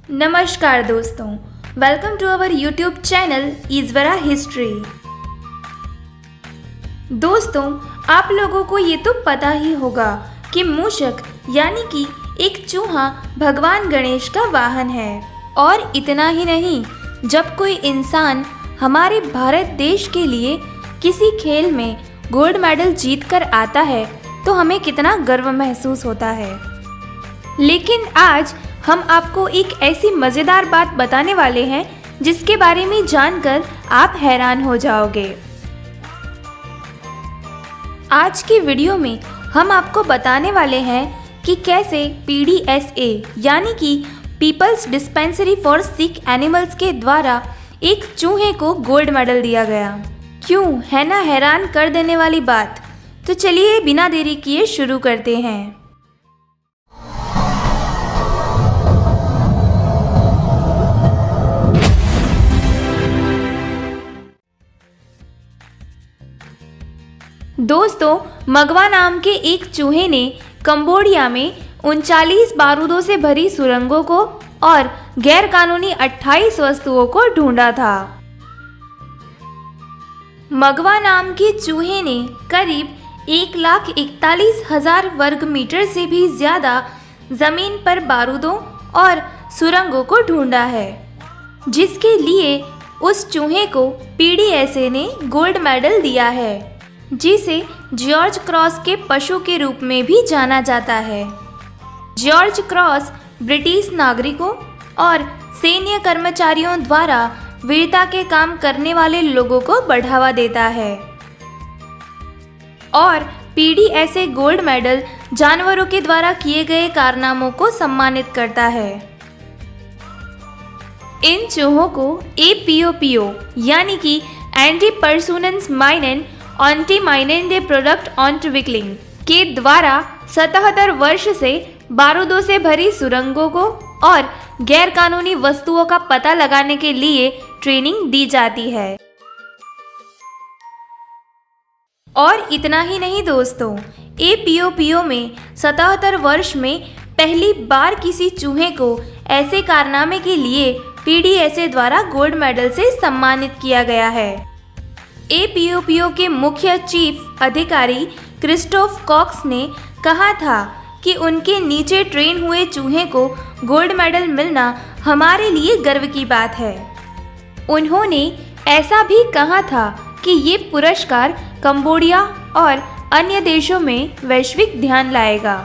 नमस्कार दोस्तों, welcome to our YouTube channel Ishwara history. दोस्तों, आप लोगों को ये तो पता ही होगा कि मूषक यानी कि एक चूहा भगवान गणेश का वाहन है। और इतना ही नहीं, जब कोई इंसान हमारे भारत देश के लिए किसी खेल में गोल्ड मेडल जीत कर आता है तो हमें कितना गर्व महसूस होता है। लेकिन आज हम आपको एक ऐसी मज़ेदार बात बताने वाले हैं जिसके बारे में जानकर आप हैरान हो जाओगे। आज की वीडियो में हम आपको बताने वाले हैं कि कैसे PDSA यानी कि peoples dispensary for sick animals के द्वारा एक चूहे को गोल्ड मेडल दिया गया। क्यों, है ना हैरान कर देने वाली बात। तो चलिए बिना देरी किए शुरू करते हैं। दोस्तों, मगवा नाम के एक चूहे ने कंबोडिया में 39 बारूदों से भरी सुरंगों को और गैरकानूनी 28 वस्तुओं को ढूंढा था। मगवा नाम के चूहे ने करीब 1,41,000 वर्ग मीटर से भी ज़्यादा ज़मीन पर बारूदों और सुरंगों को ढूंढा है, जिसके लिए उस चूहे को PDSA ने गोल्ड मेडल दिया है, जिसे जॉर्ज क्रॉस के पशु के रूप में भी जाना जाता है। जॉर्ज क्रॉस ब्रिटिश नागरिकों और सैन्य कर्मचारियों द्वारा वीरता के काम करने वाले लोगों को बढ़ावा देता है और PDSA गोल्ड मेडल जानवरों के द्वारा किए गए कारनामों को सम्मानित करता है। इन चूहों को APOPO यानी कि एंटी परसूनेंस माइनेन ऑन्टी-माइनेंडे प्रोडक्ट ऑन्टविक्लिंग के द्वारा 77 वर्ष से बारूदों से भरी सुरंगों को और गैरकानूनी वस्तुओं का पता लगाने के लिए ट्रेनिंग दी जाती है। और इतना ही नहीं दोस्तों, APOPO में 77 वर्ष में पहली बार किसी चूहे को ऐसे कारनामे के लिए PDSA द्वारा गोल्ड मेडल से सम्मानित किया गया है। APOPO के मुख्य चीफ अधिकारी क्रिस्टोफ कॉक्स ने कहा था कि उनके नीचे ट्रेन हुए चूहे को गोल्ड मेडल मिलना हमारे लिए गर्व की बात है। उन्होंने ऐसा भी कहा था कि ये पुरस्कार कंबोडिया और अन्य देशों में वैश्विक ध्यान लाएगा,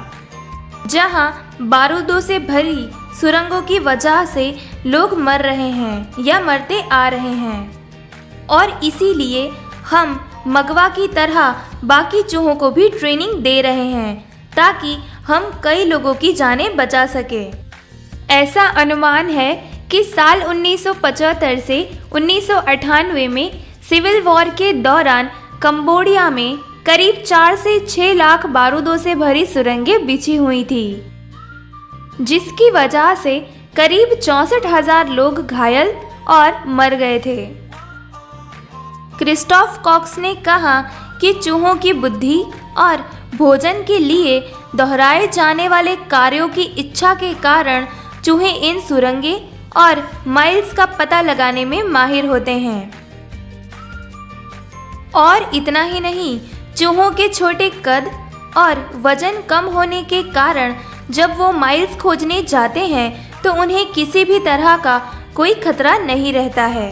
जहां बारूदों से भरी सुरंगों की वजह से लोग मर रहे हैं या मरते आ रहे हैं। और इसीलिए हम मगवा की तरह बाकी चूहों को भी ट्रेनिंग दे रहे हैं ताकि हम कई लोगों की जानें बचा सके। ऐसा अनुमान है कि साल 1975 से 1998 में सिविल वॉर के दौरान कंबोडिया में करीब 4 से 6 लाख बारूदों से भरी सुरंगें बिछी हुई थी, जिसकी वजह से करीब 64,000 लोग घायल और मर गए थे। क्रिस्टोफ कॉक्स ने कहा कि चूहों की बुद्धि और भोजन के लिए दोहराए जाने वाले कार्यों की इच्छा के कारण चूहे इन सुरंगें और माइल्स का पता लगाने में माहिर होते हैं। और इतना ही नहीं, चूहों के छोटे कद और वजन कम होने के कारण जब वो माइल्स खोजने जाते हैं तो उन्हें किसी भी तरह का कोई खतरा नहीं रहता है।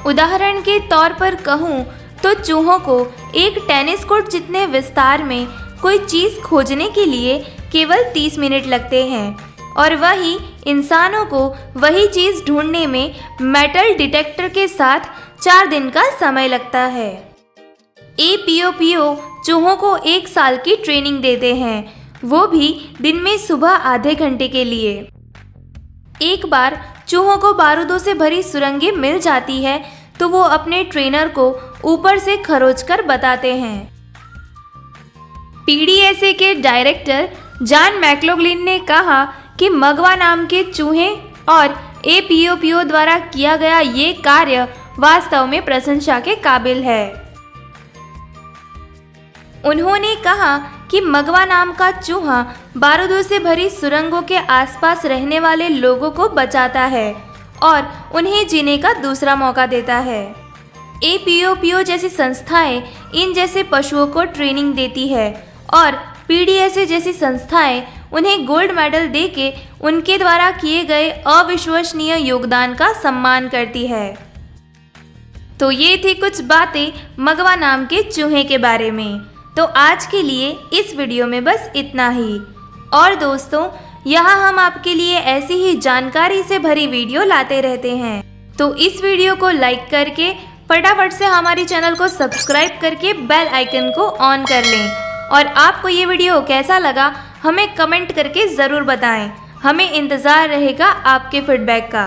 उदाहरण के तौर पर कहूँ तो चूहों को एक टेनिस कोर्ट जितने विस्तार में कोई चीज़ खोजने के लिए केवल 30 मिनट लगते हैं, और वही इंसानों को वही चीज़ ढूंढने में मेटल डिटेक्टर के साथ 4 दिन का समय लगता है। APOPO चूहों को 1 साल की ट्रेनिंग देते हैं, वो भी दिन में सुबह आधे घंटे के लिए। एक बार चूहों को बारूदों से भरी सुरंगें मिल जाती है तो वो अपने ट्रेनर को ऊपर से खरोच कर बताते हैं। PDSA के डायरेक्टर जॉन मैक्लोग्लिन ने कहा कि मगवा नाम के चूहे और APOPO द्वारा किया गया ये कार्य वास्तव में प्रशंसा के काबिल है। उन्होंने कहा कि मगवा नाम का चूहा बारूदों से भरी सुरंगों के आसपास रहने वाले लोगों को बचाता है और उन्हें जीने का दूसरा मौका देता है। APOPO जैसी संस्थाएं इन जैसे पशुओं को ट्रेनिंग देती है और PDSA जैसी संस्थाएं उन्हें गोल्ड मेडल देके उनके द्वारा किए गए अविश्वसनीय योगदान का सम्मान करती है। तो ये थी कुछ बातें मगवा नाम के चूहे के बारे में। तो आज के लिए इस वीडियो में बस इतना ही। और दोस्तों, यहाँ हम आपके लिए ऐसी ही जानकारी से भरी वीडियो लाते रहते हैं, तो इस वीडियो को लाइक करके फटाफट से हमारे चैनल को सब्सक्राइब करके बेल आइकन को ऑन कर लें। और आपको ये वीडियो कैसा लगा हमें कमेंट करके ज़रूर बताएं। हमें इंतज़ार रहेगा आपके फीडबैक का।